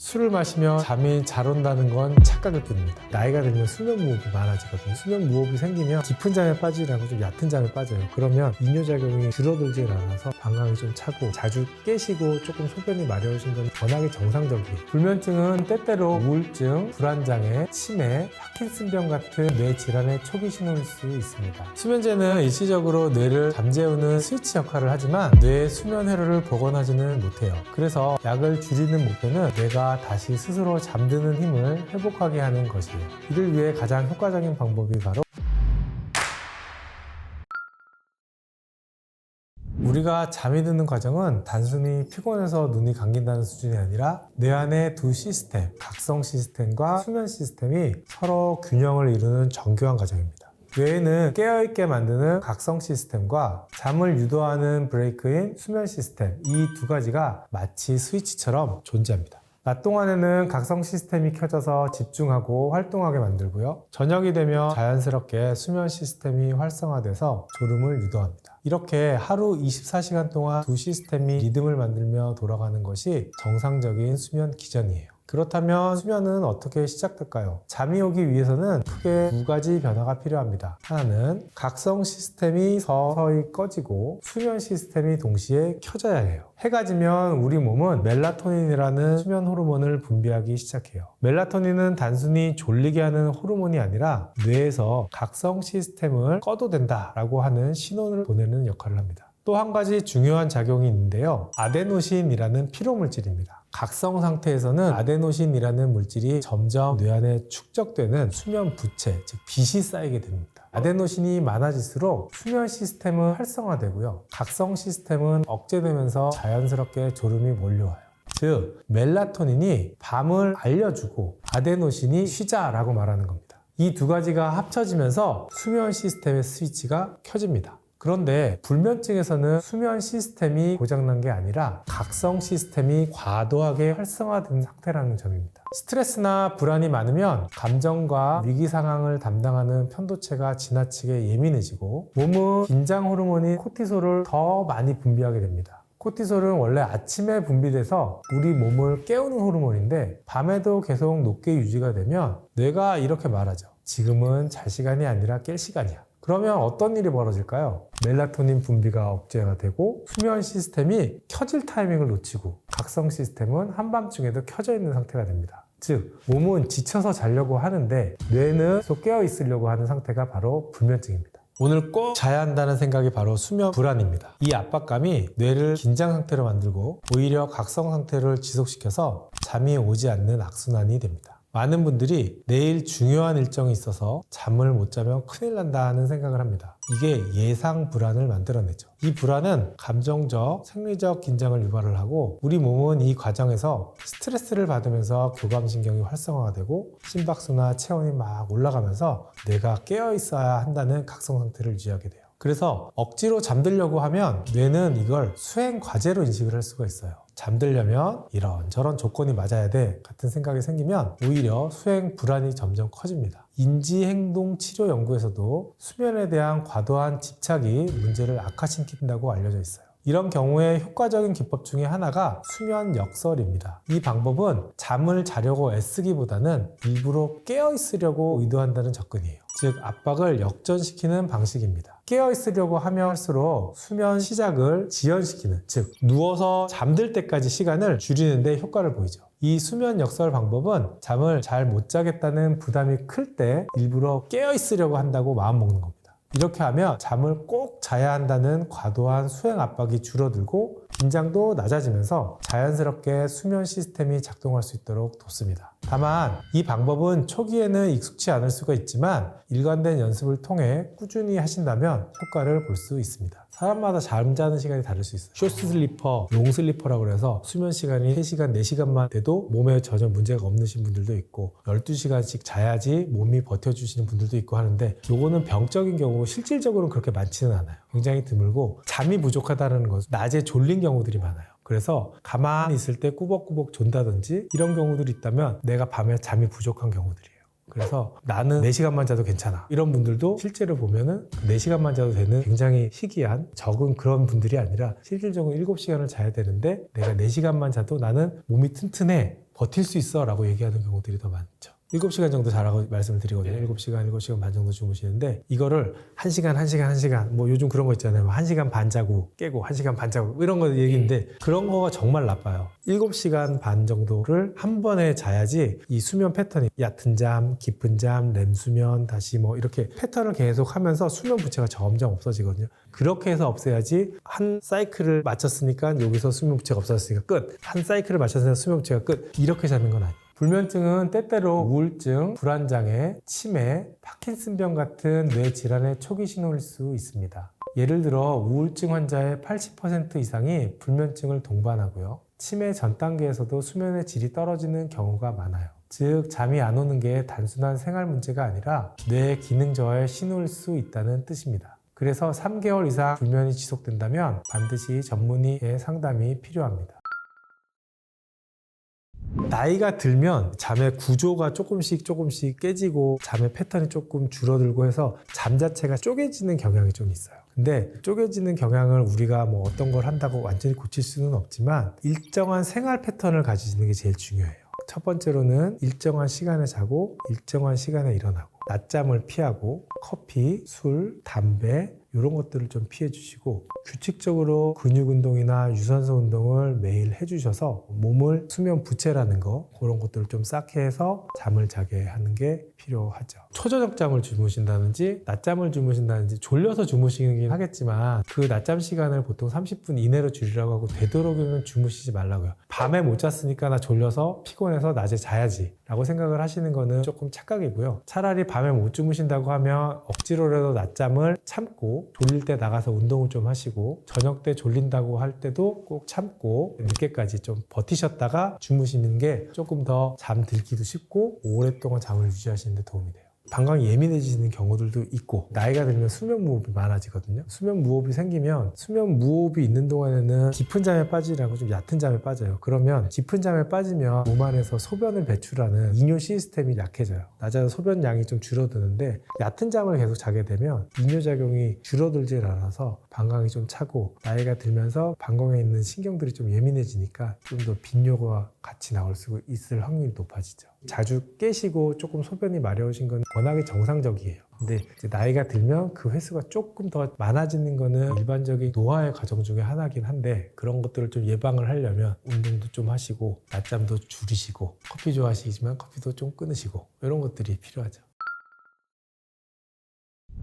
술을 마시면 잠이 잘 온다는 건 착각일 뿐입니다. 나이가 들면 수면 무호흡이 많아지거든요. 수면 무호흡이 생기면 깊은 잠에 빠지지 않고 좀 얕은 잠에 빠져요. 그러면 이뇨작용이 줄어들질 않아서 방광이 좀 차고 자주 깨시고 조금 소변이 마려우신 건 워낙에 정상적이에요. 불면증은 때때로 우울증, 불안장애, 치매, 파킨슨병 같은 뇌 질환의 초기 신호일 수 있습니다. 수면제는 일시적으로 뇌를 잠재우는 스위치 역할을 하지만 뇌의 수면 회로를 복원하지는 못해요. 그래서 약을 줄이는 목표는 뇌가 다시 스스로 잠드는 힘을 회복하게 하는 것이에요. 이를 위해 가장 효과적인 방법이 바로 우리가 잠이 드는 과정은 단순히 피곤해서 눈이 감긴다는 수준이 아니라 뇌 안의 두 시스템, 각성 시스템과 수면 시스템이 서로 균형을 이루는 정교한 과정입니다. 뇌에는 깨어있게 만드는 각성 시스템과 잠을 유도하는 브레이크인 수면 시스템, 이 두 가지가 마치 스위치처럼 존재합니다. 낮 동안에는 각성 시스템이 켜져서 집중하고 활동하게 만들고요. 저녁이 되면 자연스럽게 수면 시스템이 활성화돼서 졸음을 유도합니다. 이렇게 하루 24시간 동안 두 시스템이 리듬을 만들며 돌아가는 것이 정상적인 수면 기전이에요. 그렇다면 수면은 어떻게 시작될까요? 잠이 오기 위해서는 크게 두 가지 변화가 필요합니다. 하나는 각성 시스템이 서서히 꺼지고 수면 시스템이 동시에 켜져야 해요. 해가 지면 우리 몸은 멜라토닌이라는 수면 호르몬을 분비하기 시작해요. 멜라토닌은 단순히 졸리게 하는 호르몬이 아니라 뇌에서 각성 시스템을 꺼도 된다라고 하는 신호를 보내는 역할을 합니다. 또 한 가지 중요한 작용이 있는데요. 아데노신이라는 피로물질입니다. 각성 상태에서는 아데노신이라는 물질이 점점 뇌 안에 축적되는 수면 부채, 즉 빛이 쌓이게 됩니다. 아데노신이 많아질수록 수면 시스템은 활성화되고요. 각성 시스템은 억제되면서 자연스럽게 졸음이 몰려와요. 즉, 멜라토닌이 밤을 알려주고 아데노신이 쉬자라고 말하는 겁니다. 이 두 가지가 합쳐지면서 수면 시스템의 스위치가 켜집니다. 그런데 불면증에서는 수면 시스템이 고장난 게 아니라 각성 시스템이 과도하게 활성화된 상태라는 점입니다. 스트레스나 불안이 많으면 감정과 위기 상황을 담당하는 편도체가 지나치게 예민해지고 몸은 긴장 호르몬인 코티솔을 더 많이 분비하게 됩니다. 코티솔은 원래 아침에 분비돼서 우리 몸을 깨우는 호르몬인데 밤에도 계속 높게 유지가 되면 뇌가 이렇게 말하죠. 지금은 잘 시간이 아니라 깰 시간이야. 그러면 어떤 일이 벌어질까요? 멜라토닌 분비가 억제가 되고 수면 시스템이 켜질 타이밍을 놓치고 각성 시스템은 한밤중에도 켜져 있는 상태가 됩니다. 즉, 몸은 지쳐서 자려고 하는데 뇌는 계속 깨어 있으려고 하는 상태가 바로 불면증입니다. 오늘 꼭 자야 한다는 생각이 바로 수면 불안입니다. 이 압박감이 뇌를 긴장 상태로 만들고 오히려 각성 상태를 지속시켜서 잠이 오지 않는 악순환이 됩니다. 많은 분들이 내일 중요한 일정이 있어서 잠을 못 자면 큰일 난다 하는 생각을 합니다. 이게 예상 불안을 만들어내죠. 이 불안은 감정적, 생리적 긴장을 유발을 하고 우리 몸은 이 과정에서 스트레스를 받으면서 교감신경이 활성화가 되고 심박수나 체온이 막 올라가면서 뇌가 깨어 있어야 한다는 각성 상태를 유지하게 돼요. 그래서 억지로 잠들려고 하면 뇌는 이걸 수행 과제로 인식을 할 수가 있어요. 잠들려면 이런저런 조건이 맞아야 돼 같은 생각이 생기면 오히려 수행 불안이 점점 커집니다. 인지행동치료 연구에서도 수면에 대한 과도한 집착이 문제를 악화시킨다고 알려져 있어요. 이런 경우에 효과적인 기법 중에 하나가 수면 역설입니다. 이 방법은 잠을 자려고 애쓰기보다는 일부러 깨어 있으려고 의도한다는 접근이에요. 즉, 압박을 역전시키는 방식입니다. 깨어 있으려고 하면 할수록 수면 시작을 지연시키는, 즉 누워서 잠들 때까지 시간을 줄이는 데 효과를 보이죠. 이 수면 역설 방법은 잠을 잘 못 자겠다는 부담이 클 때 일부러 깨어 있으려고 한다고 마음먹는 겁니다. 이렇게 하면 잠을 꼭 자야 한다는 과도한 수행 압박이 줄어들고 긴장도 낮아지면서 자연스럽게 수면 시스템이 작동할 수 있도록 돕습니다. 다만 이 방법은 초기에는 익숙치 않을 수가 있지만 일관된 연습을 통해 꾸준히 하신다면 효과를 볼 수 있습니다. 사람마다 잠자는 시간이 다를 수 있어요. 쇼트 슬리퍼, 롱 슬리퍼라고 해서 수면 시간이 3시간, 4시간만 돼도 몸에 전혀 문제가 없으신 분들도 있고 12시간씩 자야지 몸이 버텨주시는 분들도 있고 하는데 요거는 병적인 경우고 실질적으로는 그렇게 많지는 않아요. 굉장히 드물고 잠이 부족하다는 것은 낮에 졸린 경우들이 많아요. 그래서 가만히 있을 때 꾸벅꾸벅 존다든지 이런 경우들이 있다면 내가 밤에 잠이 부족한 경우들이에요. 그래서 나는 4시간만 자도 괜찮아. 이런 분들도 실제로 보면은 4시간만 자도 되는 굉장히 희귀한 적은 그런 분들이 아니라 실질적으로 7시간을 자야 되는데 내가 4시간만 자도 나는 몸이 튼튼해. 버틸 수 있어 라고 얘기하는 경우들이 더 많죠. 7시간 정도 자라고 말씀을 드리거든요. 7시간, 7시간 반 정도 주무시는데 이거를 1시간 뭐 요즘 그런 거 있잖아요. 1시간 반 자고 깨고 1시간 반 자고 이런 거 얘기인데 그런 거가 정말 나빠요. 7시간 반 정도를 한 번에 자야지 이 수면 패턴이 얕은 잠, 깊은 잠, 렘 수면 다시 뭐 이렇게 패턴을 계속 하면서 수면 부채가 점점 없어지거든요. 그렇게 해서 없애야지 한 사이클을 마쳤으니까 여기서 수면 부채가 없어졌으니까 끝. 한 사이클을 마쳤으니까 수면 부채가 끝. 이렇게 자는 건 아니에요. 불면증은 때때로 우울증, 불안장애, 치매, 파킨슨병 같은 뇌 질환의 초기 신호일 수 있습니다. 예를 들어 우울증 환자의 80% 이상이 불면증을 동반하고요. 치매 전 단계에서도 수면의 질이 떨어지는 경우가 많아요. 즉 잠이 안 오는 게 단순한 생활 문제가 아니라 뇌 기능 저하의 신호일 수 있다는 뜻입니다. 그래서 3개월 이상 불면이 지속된다면 반드시 전문의의 상담이 필요합니다. 나이가 들면 잠의 구조가 조금씩 깨지고 잠의 패턴이 조금 줄어들고 해서 잠 자체가 쪼개지는 경향이 좀 있어요. 근데 쪼개지는 경향을 우리가 뭐 어떤 걸 한다고 완전히 고칠 수는 없지만 일정한 생활 패턴을 가지시는 게 제일 중요해요. 첫 번째로는 일정한 시간에 자고 일정한 시간에 일어나고 낮잠을 피하고 커피, 술, 담배 이런 것들을 좀 피해 주시고 규칙적으로 근육 운동이나 유산소 운동을 매일 해주셔서 몸을 수면 부채라는 거 그런 것들을 좀 쌓게 해서 잠을 자게 하는 게 필요하죠. 초저녁 잠을 주무신다든지 낮잠을 주무신다든지 졸려서 주무시긴 하겠지만 그 낮잠 시간을 보통 30분 이내로 줄이라고 하고 되도록이면 주무시지 말라고요. 밤에 못 잤으니까 나 졸려서 피곤해서 낮에 자야지 라고 생각을 하시는 거는 조금 착각이고요. 차라리 밤에 못 주무신다고 하면 억지로라도 낮잠을 참고 졸릴 때 나가서 운동을 좀 하시고 저녁 때 졸린다고 할 때도 꼭 참고 늦게까지 좀 버티셨다가 주무시는 게 조금 더 잠들기도 쉽고 오랫동안 잠을 유지하시는 데 도움이 돼요. 방광이 예민해지는 경우들도 있고 나이가 들면 수면 무호흡이 많아지거든요. 수면 무호흡이 생기면 수면 무호흡이 있는 동안에는 깊은 잠에 빠지라고 좀 얕은 잠에 빠져요. 그러면 깊은 잠에 빠지면 몸 안에서 소변을 배출하는 이뇨 시스템이 약해져요. 낮에는 소변 양이 좀 줄어드는데 얕은 잠을 계속 자게 되면 이뇨 작용이 줄어들질 않아서 방광이 좀 차고 나이가 들면서 방광에 있는 신경들이 좀 예민해지니까 좀 더 빈뇨가 같이 나올 수 있을 확률이 높아지죠. 자주 깨시고 조금 소변이 마려우신 건 워낙에 정상적이에요. 근데 이제 나이가 들면 그 횟수가 조금 더 많아지는 거는 일반적인 노화의 과정 중에 하나긴 한데 그런 것들을 좀 예방을 하려면 운동도 좀 하시고 낮잠도 줄이시고 커피 좋아하시지만 커피도 좀 끊으시고 이런 것들이 필요하죠.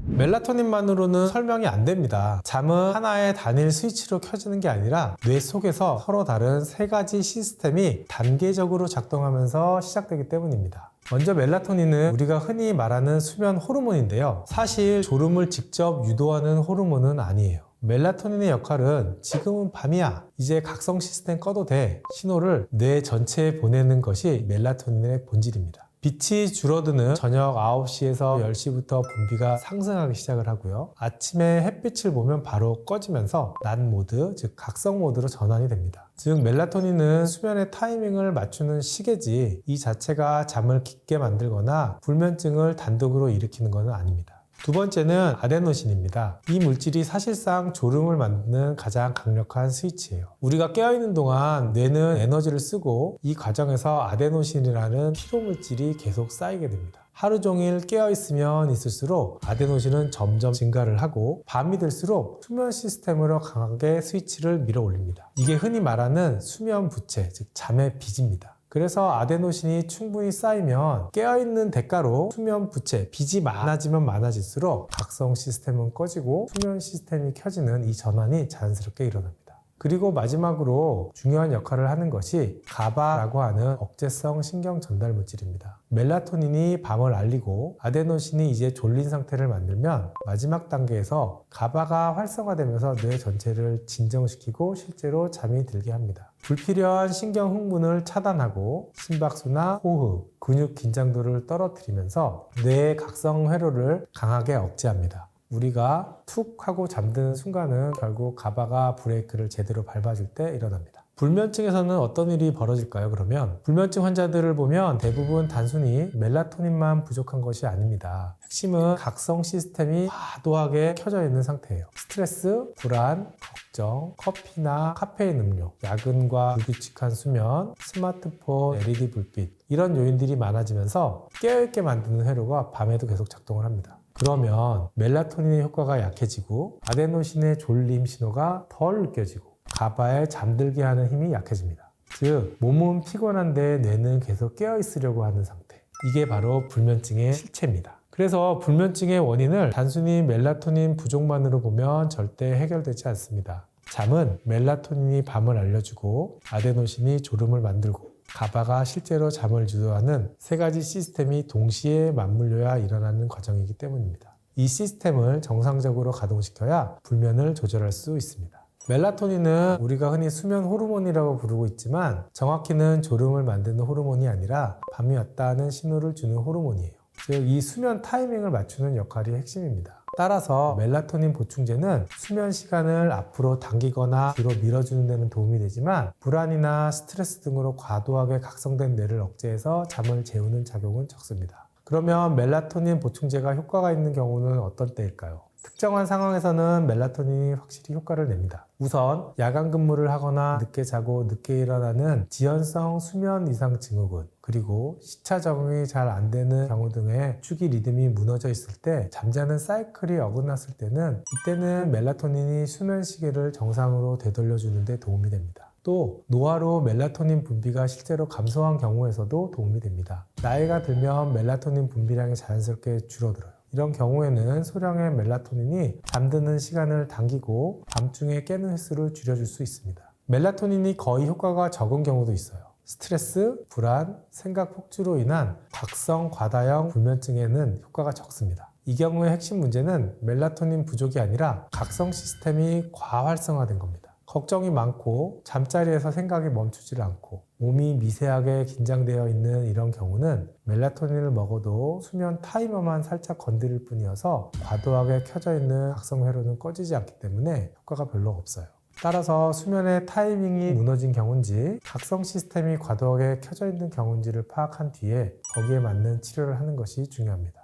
멜라토닌만으로는 설명이 안 됩니다. 잠은 하나의 단일 스위치로 켜지는 게 아니라 뇌 속에서 서로 다른 3가지 시스템이 단계적으로 작동하면서 시작되기 때문입니다. 먼저 멜라토닌은 우리가 흔히 말하는 수면 호르몬인데요. 사실 졸음을 직접 유도하는 호르몬은 아니에요. 멜라토닌의 역할은 지금은 밤이야, 이제 각성 시스템 꺼도 돼 신호를 뇌 전체에 보내는 것이 멜라토닌의 본질입니다. 빛이 줄어드는 저녁 9시에서 10시부터 분비가 상승하기 시작을 하고요. 아침에 햇빛을 보면 바로 꺼지면서 낮 모드, 즉 각성 모드로 전환이 됩니다. 즉 멜라토닌은 수면의 타이밍을 맞추는 시계지 이 자체가 잠을 깊게 만들거나 불면증을 단독으로 일으키는 것은 아닙니다. 두 번째는 아데노신입니다. 이 물질이 사실상 졸음을 만드는 가장 강력한 스위치예요. 우리가 깨어있는 동안 뇌는 에너지를 쓰고 이 과정에서 아데노신이라는 피로물질이 계속 쌓이게 됩니다. 하루 종일 깨어있으면 있을수록 아데노신은 점점 증가를 하고 밤이 될수록 수면 시스템으로 강하게 스위치를 밀어 올립니다. 이게 흔히 말하는 수면 부채, 즉 잠의 빚입니다. 그래서 아데노신이 충분히 쌓이면 깨어있는 대가로 수면 부채, 빚이 많아지면 많아질수록 각성 시스템은 꺼지고 수면 시스템이 켜지는 이 전환이 자연스럽게 일어납니다. 그리고 마지막으로 중요한 역할을 하는 것이 가바라고 하는 억제성 신경 전달 물질입니다. 멜라토닌이 밤을 알리고 아데노신이 이제 졸린 상태를 만들면 마지막 단계에서 가바가 활성화되면서 뇌 전체를 진정시키고 실제로 잠이 들게 합니다. 불필요한 신경 흥분을 차단하고 심박수나 호흡, 근육 긴장도를 떨어뜨리면서 뇌의 각성 회로를 강하게 억제합니다. 우리가 툭 하고 잠드는 순간은 결국 가바가 브레이크를 제대로 밟아줄 때 일어납니다. 불면증에서는 어떤 일이 벌어질까요? 그러면 불면증 환자들을 보면 대부분 단순히 멜라토닌만 부족한 것이 아닙니다. 핵심은 각성 시스템이 과도하게 켜져 있는 상태예요. 스트레스, 불안, 걱정, 커피나 카페인 음료, 야근과 불규칙한 수면, 스마트폰, LED 불빛 이런 요인들이 많아지면서 깨어있게 만드는 회로가 밤에도 계속 작동을 합니다. 그러면 멜라토닌의 효과가 약해지고 아데노신의 졸림 신호가 덜 느껴지고 가바에 잠들게 하는 힘이 약해집니다. 즉, 몸은 피곤한데 뇌는 계속 깨어있으려고 하는 상태. 이게 바로 불면증의 실체입니다. 그래서 불면증의 원인을 단순히 멜라토닌 부족만으로 보면 절대 해결되지 않습니다. 잠은 멜라토닌이 밤을 알려주고 아데노신이 졸음을 만들고 가바가 실제로 잠을 주도하는 세 가지 시스템이 동시에 맞물려야 일어나는 과정이기 때문입니다. 이 시스템을 정상적으로 가동시켜야 불면을 조절할 수 있습니다. 멜라토닌은 우리가 흔히 수면 호르몬이라고 부르고 있지만 정확히는 졸음을 만드는 호르몬이 아니라 밤이 왔다는 신호를 주는 호르몬이에요. 즉, 이 수면 타이밍을 맞추는 역할이 핵심입니다. 따라서 멜라토닌 보충제는 수면 시간을 앞으로 당기거나 뒤로 밀어주는 데는 도움이 되지만 불안이나 스트레스 등으로 과도하게 각성된 뇌를 억제해서 잠을 재우는 작용은 적습니다. 그러면 멜라토닌 보충제가 효과가 있는 경우는 어떤 때일까요? 특정한 상황에서는 멜라토닌이 확실히 효과를 냅니다. 우선 야간 근무를 하거나 늦게 자고 늦게 일어나는 지연성 수면 이상 증후군, 그리고 시차 적응이 잘 안 되는 경우 등의 축이 리듬이 무너져 있을 때, 잠자는 사이클이 어긋났을 때는 이때는 멜라토닌이 수면 시계를 정상으로 되돌려주는 데 도움이 됩니다. 또 노화로 멜라토닌 분비가 실제로 감소한 경우에서도 도움이 됩니다. 나이가 들면 멜라토닌 분비량이 자연스럽게 줄어들어요. 이런 경우에는 소량의 멜라토닌이 잠드는 시간을 당기고 밤중에 깨는 횟수를 줄여줄 수 있습니다. 멜라토닌이 거의 효과가 적은 경우도 있어요. 스트레스, 불안, 생각 폭주로 인한 각성 과다형 불면증에는 효과가 적습니다. 이 경우의 핵심 문제는 멜라토닌 부족이 아니라 각성 시스템이 과활성화된 겁니다. 걱정이 많고 잠자리에서 생각이 멈추질 않고 몸이 미세하게 긴장되어 있는 이런 경우는 멜라토닌을 먹어도 수면 타이머만 살짝 건드릴 뿐이어서 과도하게 켜져 있는 각성 회로는 꺼지지 않기 때문에 효과가 별로 없어요. 따라서 수면의 타이밍이 무너진 경우인지 각성 시스템이 과도하게 켜져 있는 경우인지를 파악한 뒤에 거기에 맞는 치료를 하는 것이 중요합니다.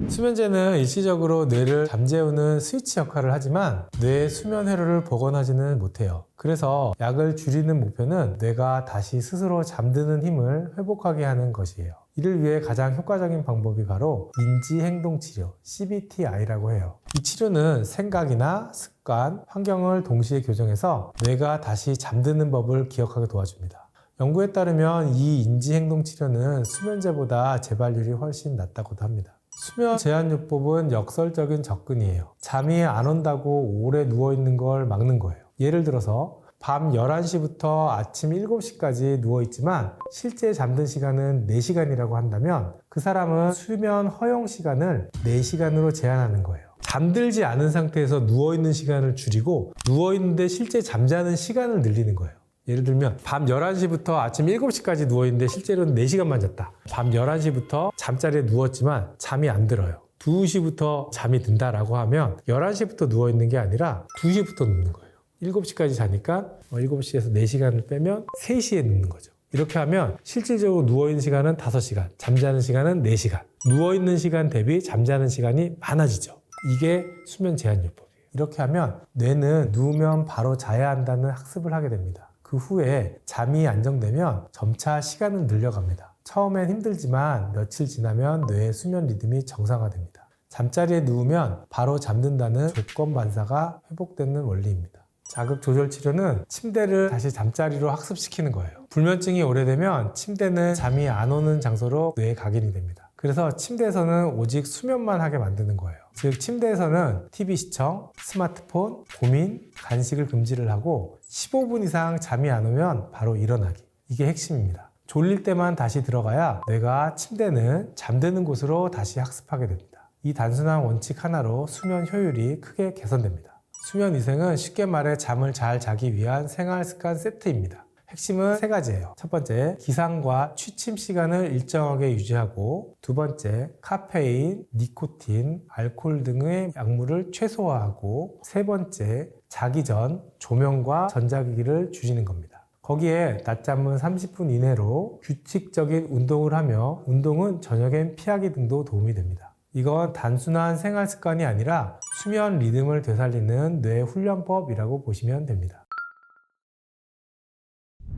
수면제는 일시적으로 뇌를 잠재우는 스위치 역할을 하지만 뇌의 수면 회로를 복원하지는 못해요. 그래서 약을 줄이는 목표는 뇌가 다시 스스로 잠드는 힘을 회복하게 하는 것이에요. 이를 위해 가장 효과적인 방법이 바로 인지행동치료, CBTI라고 해요. 이 치료는 생각이나 습관, 환경을 동시에 교정해서 뇌가 다시 잠드는 법을 기억하게 도와줍니다. 연구에 따르면 이 인지행동치료는 수면제보다 재발률이 훨씬 낮다고도 합니다. 수면 제한요법은 역설적인 접근이에요. 잠이 안 온다고 오래 누워있는 걸 막는 거예요. 예를 들어서 밤 11시부터 아침 7시까지 누워있지만 실제 잠든 시간은 4시간이라고 한다면 그 사람은 수면 허용 시간을 4시간으로 제한하는 거예요. 잠들지 않은 상태에서 누워있는 시간을 줄이고 누워있는데 실제 잠자는 시간을 늘리는 거예요. 예를 들면 밤 11시부터 아침 7시까지 누워있는데 실제로는 4시간만 잤다. 밤 11시부터 잠자리에 누웠지만 잠이 안 들어요. 2시부터 잠이 든다라고 하면 11시부터 누워있는 게 아니라 2시부터 눕는 거예요. 7시까지 자니까 7시에서 4시간을 빼면 3시에 눕는 거죠. 이렇게 하면 실질적으로 누워있는 시간은 5시간, 잠자는 시간은 4시간. 누워있는 시간 대비 잠자는 시간이 많아지죠. 이게 수면 제한요법이에요. 이렇게 하면 뇌는 누우면 바로 자야 한다는 학습을 하게 됩니다. 그 후에 잠이 안정되면 점차 시간은 늘려갑니다. 처음엔 힘들지만 며칠 지나면 뇌의 수면 리듬이 정상화됩니다. 잠자리에 누우면 바로 잠든다는 조건 반사가 회복되는 원리입니다. 자극 조절 치료는 침대를 다시 잠자리로 학습시키는 거예요. 불면증이 오래되면 침대는 잠이 안 오는 장소로 뇌에 각인이 됩니다. 그래서 침대에서는 오직 수면만 하게 만드는 거예요. 즉 침대에서는 TV 시청, 스마트폰, 고민, 간식을 금지를 하고 15분 이상 잠이 안 오면 바로 일어나기. 이게 핵심입니다. 졸릴 때만 다시 들어가야 뇌가 침대는 잠드는 곳으로 다시 학습하게 됩니다. 이 단순한 원칙 하나로 수면 효율이 크게 개선됩니다. 수면 위생은 쉽게 말해 잠을 잘 자기 위한 생활 습관 세트입니다. 핵심은 세 가지예요. 첫 번째, 기상과 취침 시간을 일정하게 유지하고, 두 번째, 카페인, 니코틴, 알코올 등의 약물을 최소화하고, 세 번째, 자기 전 조명과 전자기기를 줄이는 겁니다. 거기에 낮잠은 30분 이내로 규칙적인 운동을 하며, 운동은 저녁엔 피하기 등도 도움이 됩니다. 이건 단순한 생활 습관이 아니라 수면 리듬을 되살리는 뇌 훈련법이라고 보시면 됩니다.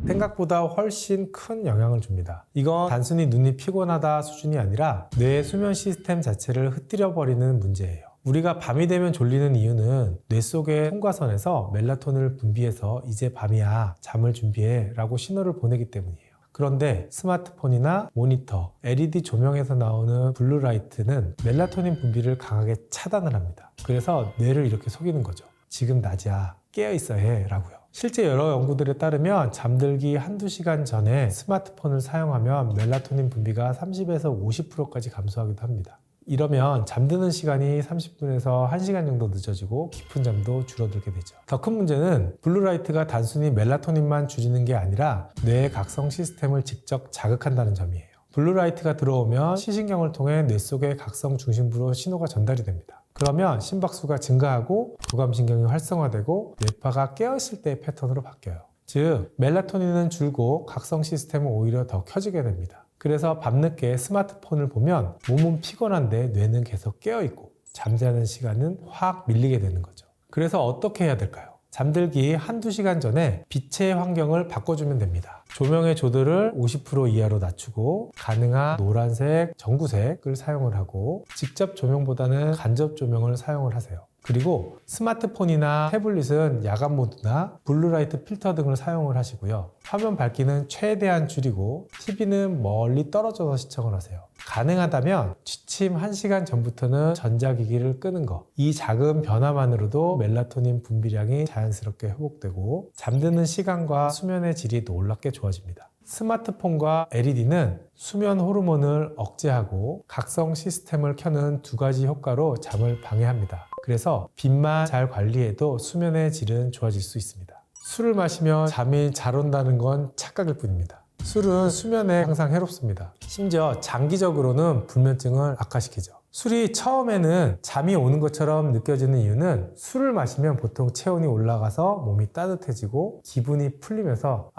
생각보다 훨씬 큰 영향을 줍니다. 이건 단순히 눈이 피곤하다 수준이 아니라 뇌의 수면 시스템 자체를 흐트려 버리는 문제예요. 우리가 밤이 되면 졸리는 이유는 뇌 속의 송과선에서 멜라토닌을 분비해서 이제 밤이야, 잠을 준비해 라고 신호를 보내기 때문이에요. 그런데 스마트폰이나 모니터, LED 조명에서 나오는 블루라이트는 멜라토닌 분비를 강하게 차단을 합니다. 그래서 뇌를 이렇게 속이는 거죠. 지금 낮이야, 깨어 있어야 해 라고요. 실제 여러 연구들에 따르면 잠들기 한두 시간 전에 스마트폰을 사용하면 멜라토닌 분비가 30에서 50%까지 감소하기도 합니다. 이러면 잠드는 시간이 30분에서 1시간 정도 늦어지고 깊은 잠도 줄어들게 되죠. 더 큰 문제는 블루라이트가 단순히 멜라토닌만 줄이는 게 아니라 뇌의 각성 시스템을 직접 자극한다는 점이에요. 블루라이트가 들어오면 시신경을 통해 뇌 속의 각성 중심부로 신호가 전달이 됩니다. 그러면 심박수가 증가하고 교감신경이 활성화되고 뇌파가 깨어있을 때의 패턴으로 바뀌어요. 즉, 멜라토닌은 줄고 각성 시스템은 오히려 더 켜지게 됩니다. 그래서 밤늦게 스마트폰을 보면 몸은 피곤한데 뇌는 계속 깨어있고 잠자는 시간은 확 밀리게 되는 거죠. 그래서 어떻게 해야 될까요? 잠들기 한두 시간 전에 빛의 환경을 바꿔주면 됩니다. 조명의 조도를 50% 이하로 낮추고 가능한 노란색, 전구색을 사용을 하고 직접 조명보다는 간접 조명을 사용을 하세요. 그리고 스마트폰이나 태블릿은 야간 모드나 블루라이트 필터 등을 사용을 하시고요. 화면 밝기는 최대한 줄이고 TV는 멀리 떨어져서 시청을 하세요. 가능하다면 취침 1시간 전부터는 전자기기를 끄는 것. 이 작은 변화만으로도 멜라토닌 분비량이 자연스럽게 회복되고 잠드는 시간과 수면의 질이 놀랍게 좋아집니다. 스마트폰과 LED는 수면 호르몬을 억제하고 각성 시스템을 켜는 두 가지 효과로 잠을 방해합니다. 그래서 빛만 잘 관리해도 수면의 질은 좋아질 수 있습니다. 술을 마시면 잠이 잘 온다는 건 착각일 뿐입니다. 술은 수면에 항상 해롭습니다. 심지어 장기적으로는 불면증을 악화시키죠. 술이 처음에는 잠이 오는 것처럼 느껴지는 이유는 술을 마시면 보통 체온이 올라가서 몸이 따뜻해지고 기분이 풀리면서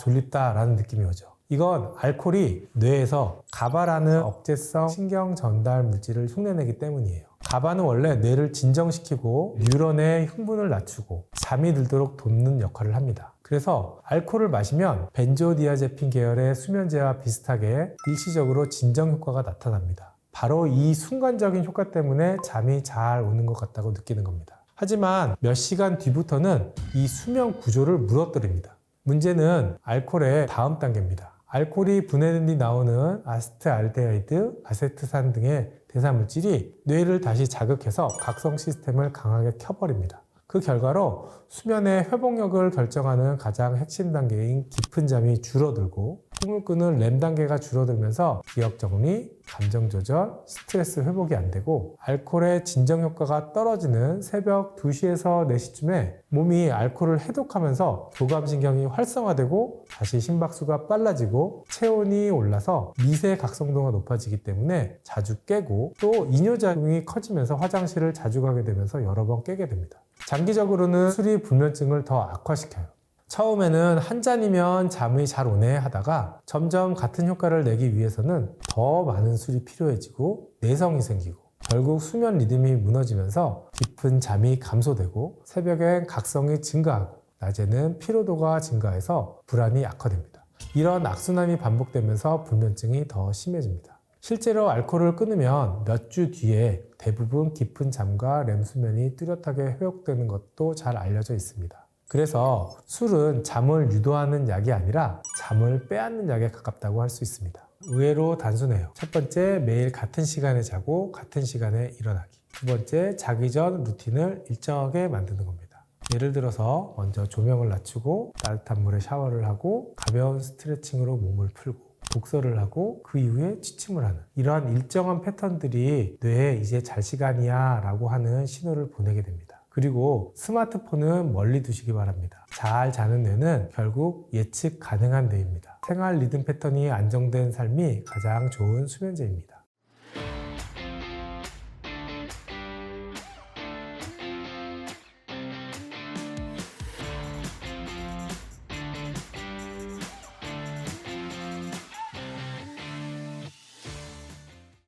졸립다 라는 느낌이 오죠. 이건 알코올이 뇌에서 가바라는 억제성 신경 전달 물질을 흉내내기 때문이에요. 가바는 원래 뇌를 진정시키고 뉴런의 흥분을 낮추고 잠이 들도록 돕는 역할을 합니다. 그래서 알코올을 마시면 벤조디아제핀 계열의 수면제와 비슷하게 일시적으로 진정 효과가 나타납니다. 바로 이 순간적인 효과 때문에 잠이 잘 오는 것 같다고 느끼는 겁니다. 하지만 몇 시간 뒤부터는 이 수면 구조를 무너뜨립니다. 문제는 알코올의 다음 단계입니다. 알코올이 분해된 뒤 나오는 아세트알데하이드, 아세트산 등의 대사물질이 뇌를 다시 자극해서 각성 시스템을 강하게 켜버립니다. 그 결과로 수면의 회복력을 결정하는 가장 핵심 단계인 깊은 잠이 줄어들고 꿈을 꾸는 렘 단계가 줄어들면서 기억 정리, 감정 조절, 스트레스 회복이 안 되고 알코올의 진정 효과가 떨어지는 새벽 2시에서 4시쯤에 몸이 알코올을 해독하면서 교감신경이 활성화되고 다시 심박수가 빨라지고 체온이 올라서 미세 각성도가 높아지기 때문에 자주 깨고 또 이뇨작용이 커지면서 화장실을 자주 가게 되면서 여러 번 깨게 됩니다. 장기적으로는 술이 불면증을 더 악화시켜요. 처음에는 한 잔이면 잠이 잘 오네 하다가 점점 같은 효과를 내기 위해서는 더 많은 술이 필요해지고 내성이 생기고 결국 수면 리듬이 무너지면서 깊은 잠이 감소되고 새벽엔 각성이 증가하고 낮에는 피로도가 증가해서 불안이 악화됩니다. 이런 악순환이 반복되면서 불면증이 더 심해집니다. 실제로 알코올을 끊으면 몇 주 뒤에 대부분 깊은 잠과 렘 수면이 뚜렷하게 회복되는 것도 잘 알려져 있습니다. 그래서 술은 잠을 유도하는 약이 아니라 잠을 빼앗는 약에 가깝다고 할 수 있습니다. 의외로 단순해요. 첫 번째, 매일 같은 시간에 자고 같은 시간에 일어나기. 두 번째, 자기 전 루틴을 일정하게 만드는 겁니다. 예를 들어서 먼저 조명을 낮추고 따뜻한 물에 샤워를 하고 가벼운 스트레칭으로 몸을 풀고 독서를 하고 그 이후에 취침을 하는 이러한 일정한 패턴들이 뇌에 이제 잘 시간이야 라고 하는 신호를 보내게 됩니다. 그리고 스마트폰은 멀리 두시기 바랍니다. 잘 자는 뇌는 결국 예측 가능한 뇌입니다. 생활 리듬 패턴이 안정된 삶이 가장 좋은 수면제입니다.